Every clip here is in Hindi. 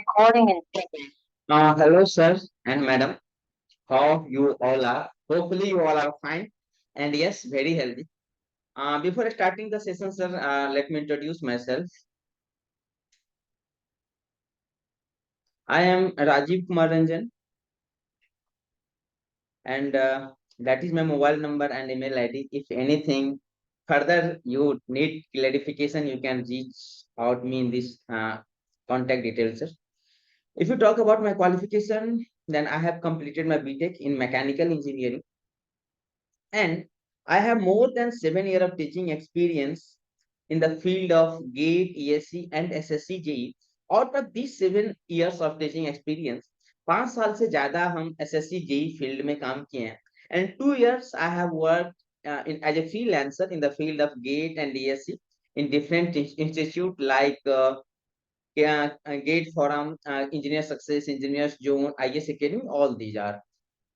recording in progress. Hello, sir and madam. How you all are? Hopefully, you all are fine and yes, very healthy. Before starting the session, sir, let me introduce myself. I am Rajiv Kumar Ranjan, and that is my mobile number and email ID. If anything further you need clarification, you can reach out me in this contact details, sir. If you talk about my qualification, then I have completed my BTech in mechanical engineering, and I have more than 7 years of teaching experience in the field of GATE, ESC, and SSC JE. Out of these 7 years of teaching experience, 5 साल से ज्यादा हम SSC JE field में काम किए हैं, and 2 years I have worked as a freelancer in the field of GATE and ESC in different institute like GATE Forum, Engineer Success, Engineers Zone, IS Academy. All these are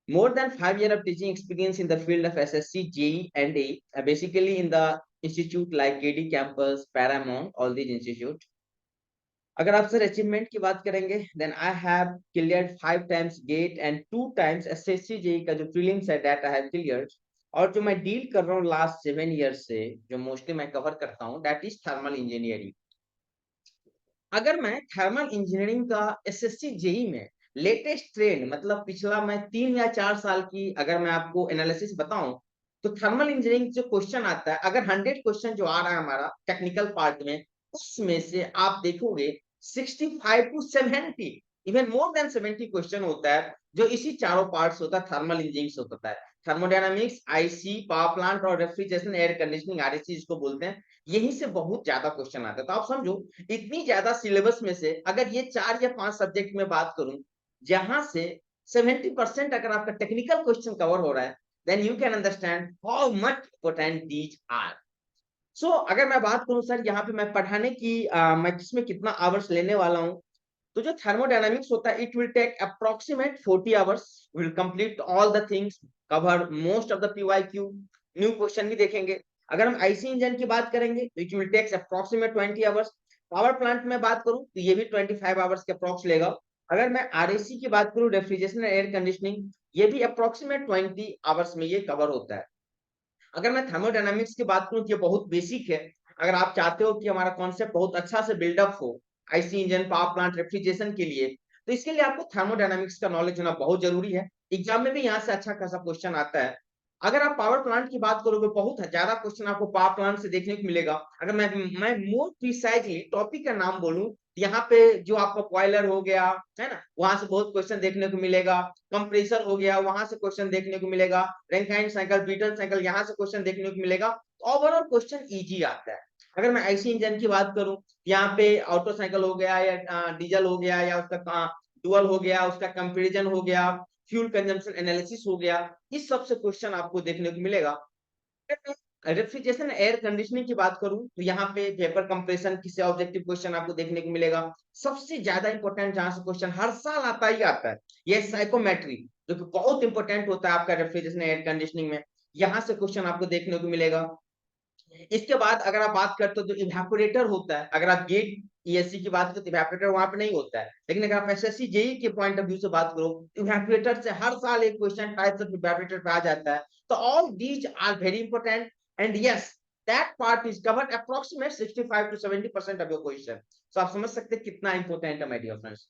more than 5 years of teaching experience in the field of SSC, JE, and A, basically in the institute like KD Campus, Paramount, all these institute. अगर आप सर अचीवमेंट की बात करेंगे, then I have cleared 5 times GATE and 2 times SSC JE का जो प्रीलिम्स है दैट आई हैव क्लियर्ड. और जो मैं डील कर रहा हूँ लास्ट 7 years से, जो मोस्टली मैं कवर करता हूँ, दैट इज थर्मल इंजीनियरिंग. अगर मैं थर्मल इंजीनियरिंग का एसएससी जेई में लेटेस्ट ट्रेंड, मतलब पिछला मैं 3 या 4 साल की अगर मैं आपको एनालिसिस बताऊं, तो थर्मल इंजीनियरिंग जो क्वेश्चन आता है, अगर 100 क्वेश्चन जो आ रहा है हमारा टेक्निकल पार्ट में, उसमें से आप देखोगे 65 to 70, even more than 70 question होता है जो इसी चारों पार्ट्स होता है, थर्मल इंजीनियरिंग से होता है. थर्मोडायनामिक्स, आईसी, पावर प्लांट और रेफ्रिजरेशन एयर कंडीशनिंग, आरएसी जिसको बोलते हैं, यहीं से बहुत ज्यादा क्वेश्चन आते हैं. तो आप समझो, इतनी ज्यादा सिलेबस में से अगर ये 4 या 5 सब्जेक्ट में बात करूं, जहां से 70% अगर आपका टेक्निकल क्वेश्चन कवर हो रहा है, then you can understand how much important these are. So अगर मैं बात करूं सर, यहाँ पे मैं पढ़ाने की मैं किसमें कितना आवर्स लेने वाला हूँ, तो जो थर्मोडायनामिक्स होता है, it will take approximate 40 hours. Will complete all the things, cover most of the PYQ, new question भी देखेंगे. अगर हम आईसी इंजन की बात करेंगे तो it will takes approximate 20 hours. Power plant में बात करूं तो ये भी 25 आवर्स के अप्रोक्स लेगा. अगर मैं आरएसी की बात करूं, रेफ्रिजरेशन एयर कंडीशनिंग, ये भी अप्रोक्सीमेट 20 आवर्स में ये कवर होता है. अगर मैं थर्मोडायनामिक्स की बात करूं तो ये बहुत बेसिक है. अगर आप चाहते हो कि हमारा कॉन्सेप्ट बहुत अच्छा से बिल्डअप हो IC engine, power plant, refrigeration के लिए, तो इसके लिए आपको थर्मोडायनामिक्स का नॉलेज होना बहुत जरूरी है. एग्जाम में भी यहाँ से अच्छा खासा क्वेश्चन आता है. अगर आप पावर प्लांट की बात करोगे, बहुत ज्यादा क्वेश्चन आपको पावर प्लांट से देखने को मिलेगा. अगर मैं मोर प्रिसाइजली टॉपिक का नाम बोलूं, यहाँ पे जो आपका बॉयलर हो गया है ना, वहां से बहुत क्वेश्चन देखने को मिलेगा. कंप्रेसर हो गया, वहां से क्वेश्चन देखने को मिलेगा. रैंकाइन साइकिल, बीटल साइकिल, यहाँ से क्वेश्चन देखने को मिलेगा. ओवरऑल क्वेश्चन इजी आता है. अगर मैं आईसी इंजन की बात करूं, यहाँ पे ऑटो साइकिल हो गया या डीजल हो गया या उसका डुअल हो गया, उसका कंपेरिजन हो गया, फ्यूल कंजम्पशन एनालिसिस हो गया, इस सब से क्वेश्चन आपको देखने को मिलेगा. रेफ्रिजरेशन एयर कंडीशनिंग की बात करूं तो यहाँ पे वेपर कंप्रेशन किसी ऑब्जेक्टिव क्वेश्चन आपको देखने को मिलेगा. सबसे ज्यादा इंपॉर्टेंट जहां से क्वेश्चन हर साल आता ही आता है, ये साइकोमेट्री, जो कि बहुत इंपॉर्टेंट होता है आपका रेफ्रिजरेशन एयर कंडीशनिंग में. यहाँ से क्वेश्चन आपको देखने को मिलेगा. इसके बाद अगर आप बात करते हो तो इवेपोरेटर होता है. अगर आप गेट ईएससी की बात करो तो इवेपोरेटर वहां पे नहीं होता है, लेकिन अगर आप एसएससी जेई के पॉइंट ऑफ व्यू से बात करो, इवेपोरेटर से हर साल एक क्वेश्चन टाइप्स ऑफ इवेपोरेटर पे आ जाता है. तो all these are very important, and yes, that part is covered approximate 65 to 70% of your question. So आप समझ सकते हैं कितना इंपॉर्टेंट है माय डियर फ्रेंड्स.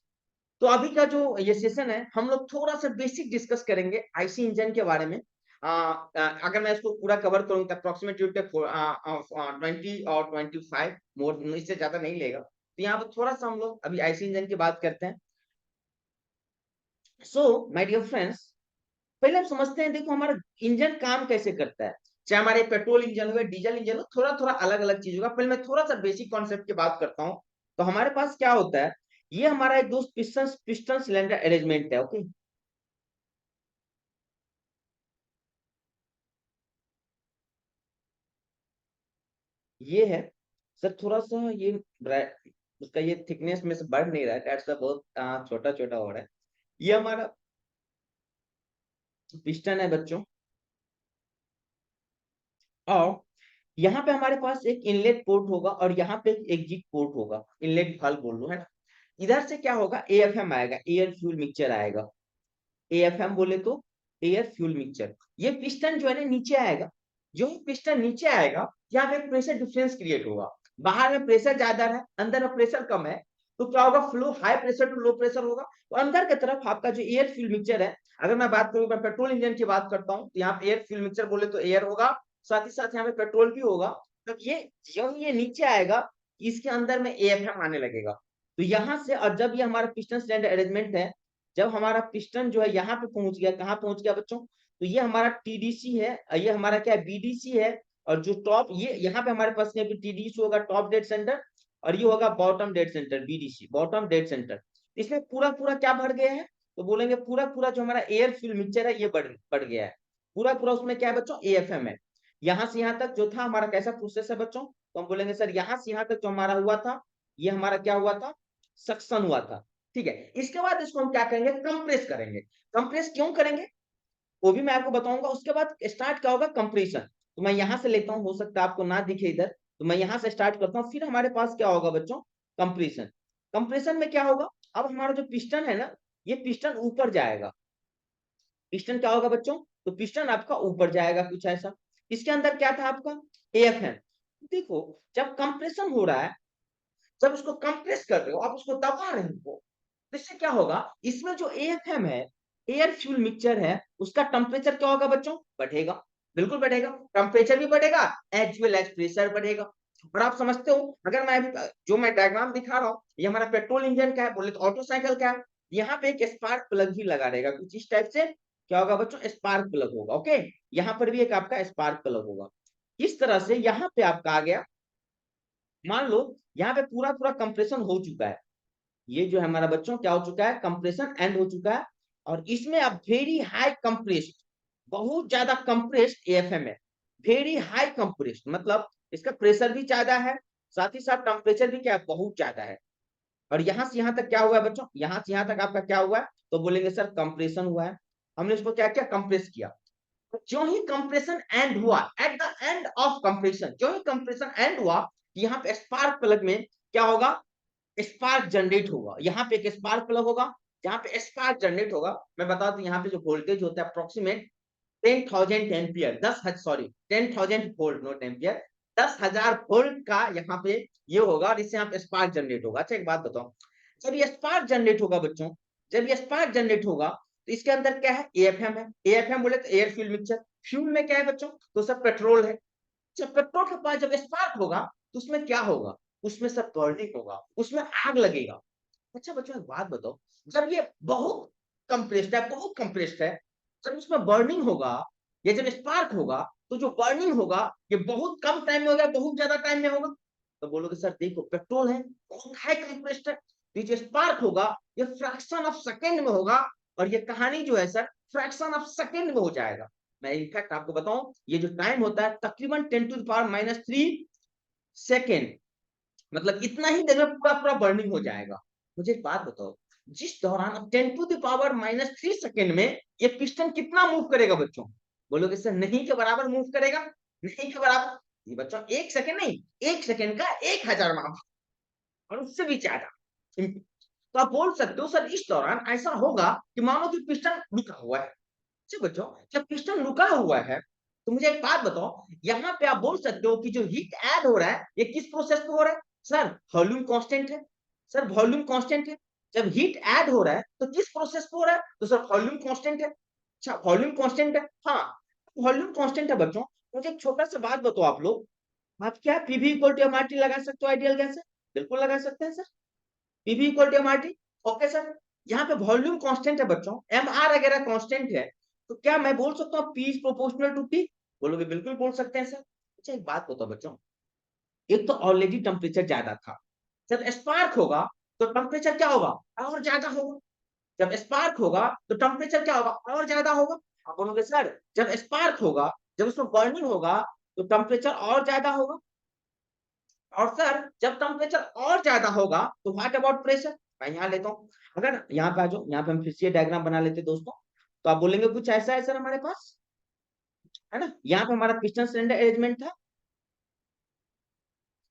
तो अभी का जो ये सेशन है, हम लोग थोड़ा सा बेसिक डिस्कस करेंगे आईसी इंजन के बारे में. अगर मैं इसको पूरा कवर करूं तो अप्रोक्सीमेट 20 और 25, मोर, इससे ज्यादा नहीं लेगा. तो यहाँ पर थोड़ा सा हम लोग अभी आईसी इंजन की बात करते हैं. सो माय डियर फ्रेंड्स, पहले हम समझते हैं, देखो हमारा इंजन काम कैसे करता है. चाहे हमारे पेट्रोल इंजन हो या डीजल इंजन हो, थोड़ा थोड़ा अलग अलग चीज होगा. पहले मैं थोड़ा सा बेसिक कॉन्सेप्ट की बात करता हूँ. तो हमारे पास क्या होता है, ये हमारा एक दोस्त पिस्टन पिस्टन सिलेंडर अरेंजमेंट है. ओके, ये है सर, थोड़ा सा ये उसका ये थिकनेस में से बढ़ नहीं रहा है, दैट्स बहुत छोटा छोटा हो रहा है. ये हमारा पिस्टन है बच्चों, और यहाँ पे हमारे पास एक इनलेट पोर्ट होगा और यहाँ पे एक एग्जिट पोर्ट होगा, इनलेट वाल्व बोल लो, है ना. इधर से क्या होगा, एएफएम आएगा, एयर फ्यूल मिक्सचर आएगा। एएफएम बोले तो एयर फ्यूल मिक्सचर। ये पिस्टन जो है ना नीचे आएगा, जो पिस्टन नीचे आएगा यहाँ पे प्रेशर डिफरेंस क्रिएट होगा। बाहर में प्रेशर ज्यादा है, अंदर में प्रेशर कम है, तो क्या होगा, flow high pressure to low pressure होगा। तो अंदर की तरफ आपका जो एयर फ्यूल मिक्सचर है, अगर मैं बात करूं, मैं पेट्रोल इंजन की बात करता हूँ, तो यहाँ पे एयर फ्यूल मिक्सचर बोले तो एयर होगा, साथ ही साथ यहाँ पे पेट्रोल भी होगा। तब ये जब ये नीचे आएगा, इसके अंदर में एएफएम आने लगेगा। तो यहाँ से, और जब ये हमारा पिस्टन सिलेंडर अरेंजमेंट है, जब हमारा पिस्टन जो है यहाँ पे पहुंच गया, कहाँ पहुंच गया बच्चों, तो ये हमारा टीडीसी है, ये हमारा क्या है, बीडीसी है। और जो टॉप, ये यहाँ पे हमारे पास टीडीसी होगा, टॉप डेड सेंटर, और ये होगा bottom dead centre, BDC bottom dead centre. इसमें पूरा पूरा क्या भर गया है, तो बोलेंगे पूरा पूरा जो हमारा एयर फ्यूल मिक्सचर है ये बढ़ गया है। पूरा पूरा उसमें क्या है बच्चों, एएफएम है। यहाँ से यहाँ तक जो था हमारा कैसा प्रोसेस है बच्चों, तो हम बोलेंगे सर यहाँ से यहाँ तक जो हमारा हुआ था, ये हमारा क्या हुआ था, सक्शन हुआ था। ठीक है, इसके बाद इसको हम क्या करेंगे, कंप्रेस करेंगे। कंप्रेस क्यों करेंगे वो भी मैं आपको बताऊंगा। उसके बाद स्टार्ट क्या होगा, कंप्रेशन। तो मैं यहां से लेता हूं, हो सकता है आपको ना दिखे इधर, तो मैं यहां से स्टार्ट करता हूं, फिर हमारे पास क्या होगा बच्चों, कंप्रेशन। कंप्रेशन में क्या होगा, अब हमारा जो पिस्टन है ना, ये पिस्टन ऊपर जाएगा। पिस्टन क्या होगा बच्चों, तो पिस्टन आपका ऊपर जाएगा, कुछ ऐसा। इसके अंदर क्या था आपका, एएफएम। देखो, जब कंप्रेशन हो रहा है, जब उसको कंप्रेस कर रहे हो, आप उसको दबा रहे हो, तो इससे क्या होगा, इसमें जो एएफएम है, एयर फ्यूल मिक्सचर है, उसका टेम्परेचर क्या होगा बच्चों, बढ़ेगा। बिल्कुल बढ़ेगा, टेम्परेचर भी बढ़ेगा, एज वेल एज प्रेशर बढ़ेगा। और आप समझते हो, अगर मैं अभी जो मैं डायग्राम दिखा रहा हूँ, ये हमारा पेट्रोल इंजन का है, बोले तो ऑटो साइकिल का है। यहाँ पे एक स्पार्क प्लग भी लगा रहेगा, कुछ इस टाइप से क्या होगा बच्चों, स्पार्क प्लग होगा। ओके, यहाँ पर भी एक आपका स्पार्क प्लग होगा। इस तरह से यहाँ पे आपका आ गया। मान लो यहाँ पे पूरा पूरा कंप्रेशन हो चुका है, ये जो है हमारा बच्चों क्या हो चुका है, कंप्रेशन एंड हो चुका है। और इसमें अब वेरी हाई कंप्रेस्ड, बहुत ज्यादा कंप्रेस्ड एएफएम है। वेरी हाई कंप्रेस्ड मतलब इसका प्रेशर भी ज्यादा है, साथ ही साथ टेम्परेचर भी क्या है, बहुत ज्यादा है। और यहाँ से यहाँ तक क्या हुआ है बच्चों, यहाँ से यहाँ तक आपका क्या हुआ है, तो बोलेंगे सर कंप्रेशन हुआ है। हमने इसको क्या किया, कंप्रेस किया। तो जो ही कंप्रेशन एंड हुआ, at the end of compression, जो ही कंप्रेशन एंड हुआ, यहाँ पे स्पार्क प्लग में क्या होगा, स्पार्क जनरेट होगा। यहाँ पे एक स्पार्क प्लग होगा, जहाँ पे स्पार्क जनरेट होगा। मैं बता दूं, यहाँ पे जो वोल्टेज होता है approximate 10,000 ampere, 10,000 volt, not ampere, 10,000 volt का यहाँ पे ये होगा, और इससे यहाँ पे स्पार्क जनरेट होगा। अच्छा एक बात बताओ, जब ये स्पार्क जनरेट होगा बच्चों, जब ये स्पार्क जनरेट होगा, तो इसके अंदर क्या है, एएफएम है। एएफएम बोले तो एयर फ्यूल मिक्सचर। फ्यूल में क्या है बच्चों, तो सब पेट्रोल है। जब पेट्रोल के पास जब स्पार्क होगा, तो उसमें क्या होगा, उसमें सब बर्निंग होगा, उसमें आग लगेगा। अच्छा बच्चों एक बात बताओ, जब ये बहुत कंप्रेस्ड है, बहुत कंप्रेस्ड है, जब उसमें बर्निंग होगा, या जब स्पार्क होगा, तो जो बर्निंग होगा, ये बहुत कम टाइम में होगा, बहुत ज्यादा टाइम में होगा। तो बोलोगे सर देखो पेट्रोल है, बहुत हाई कंप्रेस्ड है, तो ये जो स्पार्क होगा, ये फ्रैक्शन ऑफ सेकेंड में होगा। और ये कहानी जो है सर, फ्रैक्शन ऑफ सेकेंड में हो जाएगा। मैं इनफैक्ट आपको बताऊं, ये जो टाइम होता है तकरीबन 10⁻³ सेकेंड, मतलब इतना ही देर में पूरा पूरा बर्निंग हो जाएगा। मुझे एक बात बताओ, जिस दौरान 10⁻³ सेकेंड में ये पिस्टन कितना मूव करेगा बच्चों, बोलोगे सर नहीं के बराबर मूव करेगा, नहीं के बराबर। ये बच्चों एक सेकेंड नहीं, एक सेकेंड का 1,000 माफ, और उससे भी ज्यादा। तो आप बोल सकते हो सर इस दौरान ऐसा होगा कि मानो कि पिस्टन रुका हुआ है। अच्छा बच्चों, जब पिस्टन रुका हुआ है, तो मुझे एक बात बताओ, यहाँ पे आप बोल सकते हो कि जो हीट ऐड हो रहा है, ये किस प्रोसेस पे हो रहा है, सर वॉल्यूम कांस्टेंट है। सर वॉल्यूम कांस्टेंट है, जब हीट ऐड हो रहा है तो किस प्रोसेस पे हो रहा है, तो सर वॉल्यूम कांस्टेंट है। अच्छा वॉल्यूम कांस्टेंट है, हाँ वॉल्यूम कांस्टेंट है बच्चों। मुझे एक छोटा सा बात बताओ, आप लोग, आप क्या पीवी इक्वल टू एमआरटी लगा सकते हो आइडियल गैस से, बिल्कुल लगा सकते हैं sir, PV equal to MRT. Okay sir, यहाँ पे वॉल्यूम कांस्टेंट है बच्चों, एम आर अगर कांस्टेंट है, तो क्या मैं बोल सकता हूँ P is proportional to T, बोलोगे बिल्कुल बोल सकते हैं सर। अच्छा एक बात बताओ बच्चों, एक तो ऑलरेडी टेम्परेचर ज्यादा था, जब स्पार्क होगा तो टेम्परेचर क्या होगा, और ज्यादा होगा। जब स्पार्क होगा तो टेम्परेचर क्या होगा, और ज्यादा होगा। आप बोलोगे सर जब स्पार्क होगा, जब उसमें बर्निंग होगा, तो टेम्परेचर और ज्यादा होगा। और सर जब टेम्परेचर और ज्यादा होगा, तो व्हाट अबाउट प्रेशर। मैं यहाँ लेता हूँ, अगर यहाँ पे आ जाओ, यहाँ पे हम फिर से डायग्राम बना लेते दोस्तों। तो आप बोलेंगे कुछ ऐसा है सर हमारे पास, है ना, यहाँ पे हमारा पिस्टन सिलेंडर अरेंजमेंट था,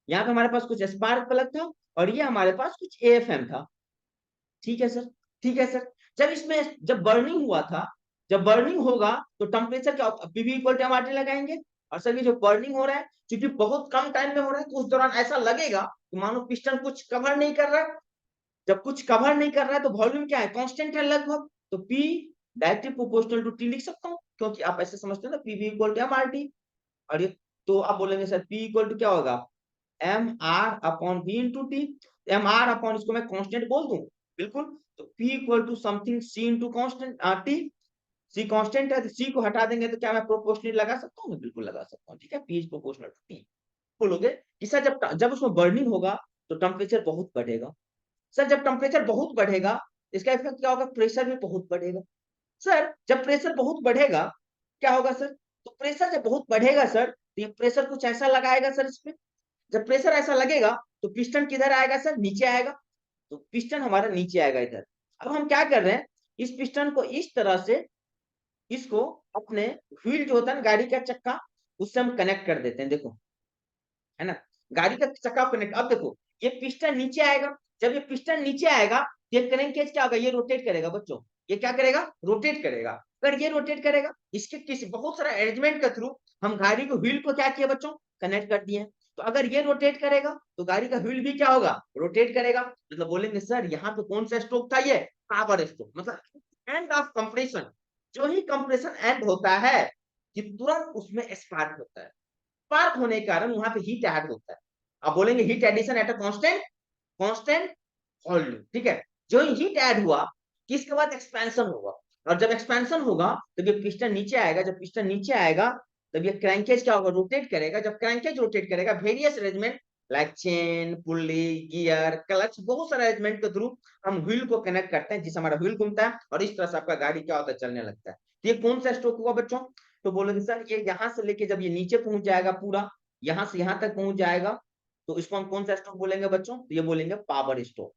यहाँ पे हमारे पास कुछ स्पार्क प्लग था, और ये हमारे पास कुछ एएफएम था। ठीक है सर, ठीक है सर। जब इसमें जब बर्निंग हुआ था, जब बर्निंग होगा तो टेम्परेचर क्या होगा, पीवी इक्वल टू एमआरटी लगाएंगे। और सर ये जो बर्निंग हो रहा है क्योंकि बहुत कम टाइम में हो रहा है, तो उस दौरान ऐसा लगेगा कि मानो पिस्टन कुछ कवर नहीं कर रहा है। जब कुछ कवर नहीं कर रहा है तो वॉल्यूम क्या है, कांस्टेंट है लगभग। तो P directly proportional to T लिख सकता हूँ, क्योंकि आप ऐसे समझते हो ना, PV इक्वल टू एमआरटी। और ये तो आप बोलेंगे सर P इक्वल टू क्या होगा, M R upon V into T. M R upon इसको मैं कांस्टेंट बोल दूं, बिल्कुल। तो P equal to something C into constant T. C constant है तो सी को हटा देंगे तो क्या मैं प्रोपोर्शनल लगा सकता हूँ, बिल्कुल लगा सकता हूँ। ठीक है, P is proportional to T. बोलोगे कि सर जब जब उसमें बर्निंग होगा तो टेम्परेचर बहुत बढ़ेगा। सर जब टेम्परेचर बहुत बढ़ेगा इसका इफेक्ट क्या होगा, प्रेशर भी बहुत बढ़ेगा। सर जब प्रेशर बहुत बढ़ेगा क्या होगा सर, तो प्रेशर जब बहुत बढ़ेगा सर तो ये प्रेशर कुछ ऐसा लगाएगा सर इसमें। जब प्रेशर ऐसा लगेगा तो पिस्टन किधर आएगा सर, नीचे आएगा। तो पिस्टन हमारा नीचे आएगा इधर। अब हम क्या कर रहे हैं, इस पिस्टन को इस तरह से इसको अपने व्हील जो होता है ना गाड़ी का चक्का, उससे हम कनेक्ट कर देते हैं, देखो है ना, गाड़ी का चक्का कनेक्ट। अब देखो ये पिस्टन नीचे आएगा, जब ये पिस्टन नीचे आएगा तो ये क्रैंककेज क्या होगा, ये रोटेट करेगा बच्चों। ये क्या करेगा, रोटेट करेगा। अगर ये रोटेट करेगा, इसके किसी बहुत सारा अरेंजमेंट के थ्रू हम गाड़ी को व्हील को क्या किया बच्चों, कनेक्ट कर दिए। तो अगर ये रोटेट करेगा तो गाड़ी का व्हील भी क्या होगा, रोटेट करेगा। मतलब बोलेंगे सर यहाँ पे कौन सा स्ट्रोक था, ये पावर स्ट्रोक। मतलब एंड ऑफ कंप्रेशन, जो ही कंप्रेशन एंड होता है कि तुरंत उसमें स्पार्क होता है। स्पार्क होने के कारण वहां पे हीट ऐड होता है। आप बोलेंगे heat addition at a constant, constant volume. ठीक है, जो हीट ऐड हुआ किसके बाद एक्सपेंशन होगा। और जब एक्सपेंशन होगा तब ये पिस्टन नीचे आएगा। जब पिस्टन नीचे आएगा तब ये क्रैंकेज क्या होगा, रोटेट करेगा। जब क्रैंकेज रोटेट करेगा, various arrangement like chain, pulley, gear, clutch, बहुत सारे अरेंजमेंट के थ्रू हम व्हील को कनेक्ट करते हैं, जिससे हमारा व्हील घूमता है और इस तरह से आपका गाड़ी क्या होता है, चलने लगता है। तो ये कौन सा स्ट्रोक हुआ बच्चों, तो बोलोगे सर ये यहाँ से लेके जब ये नीचे पहुंच जाएगा पूरा, यहाँ से यहाँ तक पहुंच जाएगा, तो इसको हम कौन सा स्ट्रोक बोलेंगे बच्चों, तो ये बोलेंगे पावर स्ट्रोक।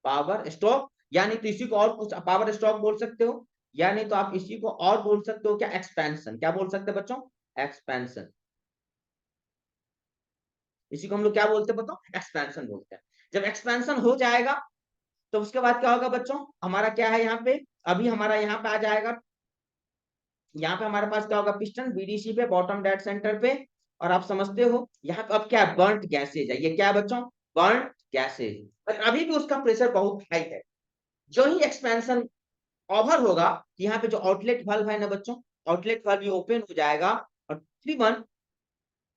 पावर स्ट्रोक, यानी तो इसी को और कुछ पावर स्ट्रोक बोल सकते हो, या नहीं तो आप इसी को और बोल सकते हो क्या, एक्सपेंशन। क्या बोल सकते हैं बच्चों, एक्सपेंशन। इसी को हम लोग क्या बोलते हैं बताओ, एक्सपेंशन बोलते हैं। जब एक्सपेंशन हो जाएगा तो उसके बाद क्या होगा बच्चों, हमारा क्या है यहाँ पे, अभी हमारा यहाँ पे आ जाएगा, यहाँ पे हमारे पास क्या होगा, पिस्टन बीडीसी पे, बॉटम डेड सेंटर पे। और आप समझते हो यहाँ पे अब क्या है, बर्न्ट गैसेज है। ये क्या है बच्चों, बर्न्ट गैसेज। पर अभी भी उसका प्रेशर बहुत हाई है। जो ही एक्सपेंशन ओवर होगा, यहाँ पे जो आउटलेट वाल्व है ना बच्चों, आउटलेट वाल्व ये ओपन हो जाएगा और तकरीबन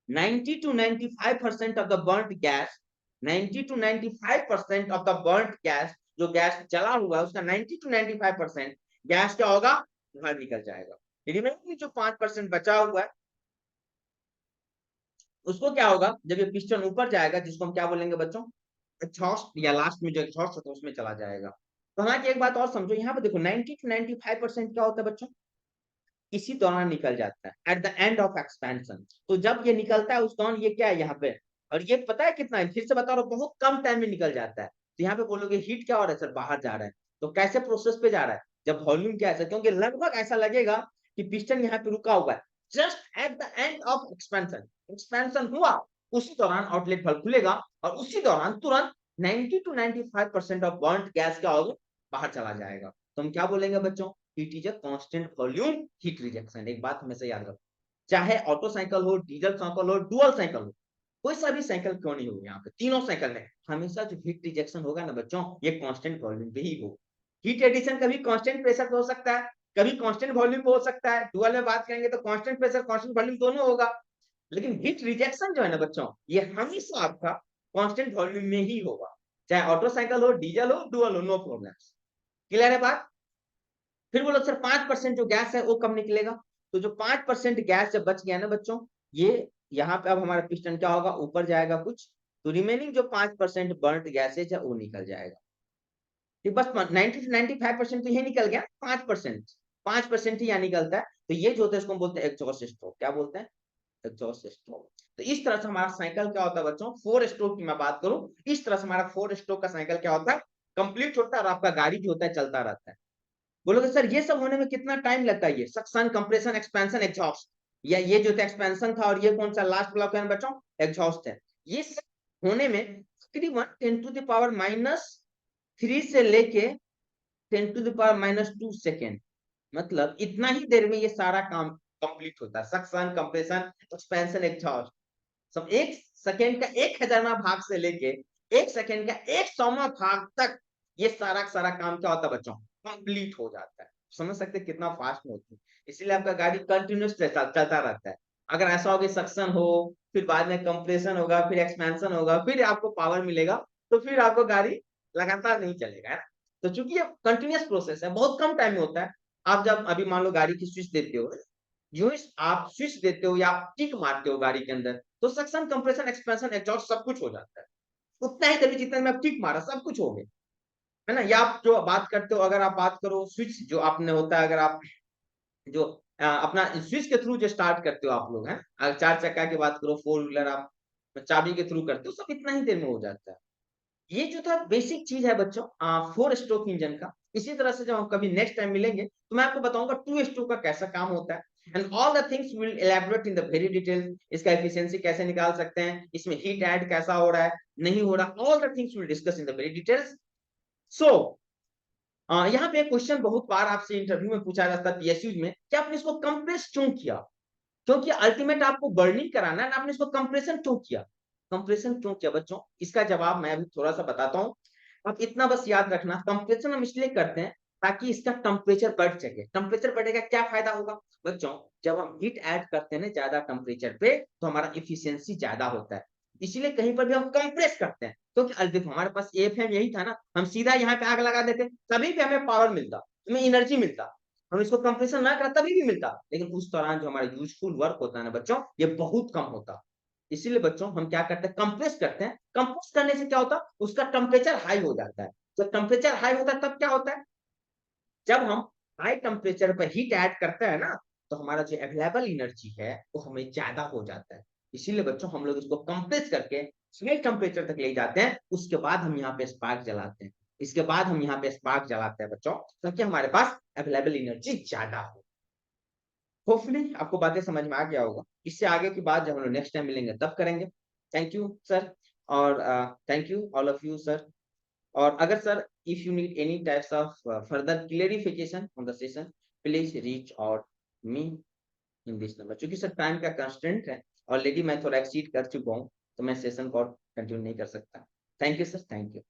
90 to 95% of the burnt gas, 90 to 95% of the burnt gas, जो गैस जला हुआ है उसका 90 to 95% गैस क्या होगा, बाहर निकल जाएगा। रिमेनिंग जो 5% बचा हुआ है उसको क्या होगा, जब ये पिस्टन ऊपर जाएगा, जिसको हम क्या बोलेंगे बच्चों, एग्जॉस्ट, या लास्ट में जो एग्जॉस्ट होता है उसमें चला जाएगा। तो हालांकि एक बात और समझो, यहाँ पे देखो 90 to 95% क्या होता है बच्चों, इसी दौरान निकल जाता है, at the end of expansion. तो जब ये निकलता है उस दौरान ये क्या है यहाँ पे, और ये पता है कितना है, फिर से बता रहा हूँ, बहुत कम टाइम में निकल जाता है। तो यहाँ पे बोलोगे हीट क्या हो रहा है सर, बाहर जा रहा है। तो कैसे प्रोसेस पे जा रहा है, जब वॉल्यूम क्या है, क्योंकि लगभग ऐसा लगेगा कि पिस्टन यहाँ पे रुका हुआ है just at the end of expansion. Expansion हुआ उसी दौरान आउटलेट वाल्व खुलेगा और उसी दौरान तुरंत 90 to 95% ऑफ बर्न्ट गैस क्या होगा, बाहर चला जाएगा। तो हम क्या बोलेंगे बच्चों, it is a constant volume heat rejection. एक बात हमेशा याद रखो, चाहे ऑटो साइकिल हो, डीजल साइकिल हो, डुअल साइकिल हो, कोई सा भी साइकिल क्यों नहीं हो, यहाँ पे तीनों साइकिल में हमेशा जो हीट रिजेक्शन होगा ना बच्चों, ये कांस्टेंट वॉल्यूम पे ही हो। हीट एडिशन कभी कांस्टेंट प्रेशर पे हो सकता है, कभी कांस्टेंट वॉल्यूम पे हो सकता है। डुअल में बात करेंगे तो कांस्टेंट प्रेशर कांस्टेंट वॉल्यूम दोनों होगा। लेकिन हीट रिजेक्शन जो है ना बच्चों, ये हमेशा आपका कांस्टेंट वॉल्यूम में ही होगा, चाहे ऑटो साइकिल हो, डीजल हो, डुअल हो, नो प्रॉब्लम। क्लियर है बात। फिर बोलो सर 5% जो गैस है वो कब निकलेगा, तो जो 5% गैस जब बच गया ना बच्चों, ये यहाँ पे अब हमारा पिस्टन क्या होगा, ऊपर जाएगा कुछ, तो रिमेनिंग जो 5% बर्न्ट गैसेज है वो निकल जाएगा। ठीक, बस 90 से 95% तो ये निकल गया, 5%, 5% ही यहाँ निकलता है। तो ये जो होता है इसको हम बोलते हैं एग्जॉस्ट स्ट्रोक। क्या बोलते हैं, एग्जॉस्ट स्ट्रोक। तो इस तरह से हमारा साइकिल क्या होता है बच्चों, 4 स्ट्रोक की मैं बात करूं, इस तरह से हमारा 4 स्ट्रोक का साइकिल क्या होता है, कंप्लीट होता है और आपका गाड़ी जो होता है चलता रहता है। बोलोगे सर ये सब होने में कितना टाइम लगता है, ये सक्शन, कंप्रेशन, एक्सपेंशन, एग्जॉस्ट, या ये जो था एक्सपेंशन था और ये कौन सा लास्ट ब्लॉक है बच्चों, एग्जॉस्ट है। ये सब होने में तकरीबन 10 to the पावर माइनस 3 से लेके 10⁻⁻2 सेकेंड, मतलब इतना ही देर में ये सारा काम कंप्लीट होता है, सक्शन, कंप्रेशन, एक्सपेंशन, एग्जॉस्ट। सब 1 सेकेंड का 1000वां भाग से लेके 1 सेकेंड का 100वां भाग तक ये सारा सारा काम क्या होता है बच्चों, कंप्लीट हो जाता है। समझ सकते हैं कितना फास्ट में होती है। इसीलिए आपका गाड़ी कंटिन्यूस चलता रहता है। अगर ऐसा हो कि सक्शन हो, फिर बाद में कंप्रेशन होगा, फिर एक्सपेंशन होगा, फिर आपको पावर मिलेगा, तो फिर आपको गाड़ी लगातार नहीं चलेगा, है ना। तो चूंकि ये कंटिन्यूस प्रोसेस है, बहुत कम टाइम में होता है। आप जब अभी मान लो गाड़ी की स्विच देते हो, यूं ही आप स्विच देते हो या आप किक मारते हो गाड़ी के अंदर, तो सक्शन, कंप्रेशन, एक्सपेंशन, एग्जॉस्ट सब कुछ हो जाता है। उतना ही देर जितना में आप किक मारा सब कुछ हो गया, है ना। या आप जो बात करते हो, अगर आप बात करो स्विच जो आपने होता है, अगर आप जो अपना स्विच के थ्रू जो स्टार्ट करते हो आप लोग, हैं अगर 4 चक्का की बात करो, 4 व्हीलर आप चाबी के थ्रू करते हो, सब इतना ही देर में हो जाता है। ये जो था बेसिक चीज है बच्चों 4 स्ट्रोक इंजन का। इसी तरह से जब हम कभी नेक्स्ट टाइम मिलेंगे तो मैं आपको बताऊंगा 2 स्ट्रोक का कैसा काम होता है, and all the things will elaborate in the very detail. इसका एफिशिएंसी कैसे निकाल सकते हैं, इसमें हीट ऐड कैसा हो रहा है, नहीं हो रहा, all the things will discuss in the very details. So यहाँ पे क्वेश्चन बहुत बार आपसे इंटरव्यू में पूछा जाता है पीएसयू में कि आपने इसको कंप्रेस क्यों किया, क्योंकि अल्टीमेट आपको बर्निंग कराना है ना, आपने इसको कंप्रेशन क्यों किया। कंप्रेशन क्यों किया बच्चों, इसका जवाब मैं अभी थोड़ा सा बताता हूँ। आप इतना बस याद रखना, कंप्रेशन हम इसलिए करते हैं ताकि इसका टेम्परेचर बढ़ सके। टेम्परेचर बढ़ेगा क्या फायदा होगा बच्चों, जब हम हीट ऐड करते हैं ना ज्यादा टेम्परेचर पे, तो हमारा इफिशियंसी ज्यादा होता है। इसीलिए कहीं पर भी हम कंप्रेस करते हैं, क्योंकि देखो हमारे पास एफएम यही था ना, हम सीधा यहाँ पे आग लगा देते, तभी भी हमें पावर मिलता, हमें एनर्जी मिलता। हम इसको कंप्रेशन ना करा तभी भी मिलता, लेकिन उस दौरान जो हमारा यूजफुल वर्क होता है ना बच्चों, ये बहुत कम होता। इसीलिए बच्चों हम क्या करते हैं, कंप्रेस करते हैं। कंप्रेस करने से क्या होता है, उसका टेम्परेचर हाई हो जाता है। जब टेम्परेचर हाई होता है तब क्या होता है, जब हम हाई टेम्परेचर पर हीट ऐड करते हैं ना, तो हमारा जो अवेलेबल एनर्जी है वो हमें ज्यादा हो जाता है। इसीलिए बच्चों हम लोग इसको कंप्रेस करके हाई टेम्परेचर तक ले जाते हैं, उसके बाद हम यहाँ पे स्पार्क जलाते हैं। इसके बाद हम यहाँ पे स्पार्क जलाते हैं बच्चों, ताकि हमारे पास अवेलेबल एनर्जी ज्यादा हो। होपफुली आपको बातें समझ में आ गया होगा। इससे आगे की बात जब हम लोग नेक्स्ट टाइम मिलेंगे तब करेंगे। थैंक यू सर, और thank you all of you sir. और अगर sir if you need any types of further clarification on the session, please reach out me in this number. क्योंकि सर टाइम का कंस्ट्रेंट है, ऑलरेडी मैं थोड़ा एक्सीड कर चुका हूँ, तो मैं सेशन को कंटिन्यू नहीं कर सकता। Thank you sir, thank you.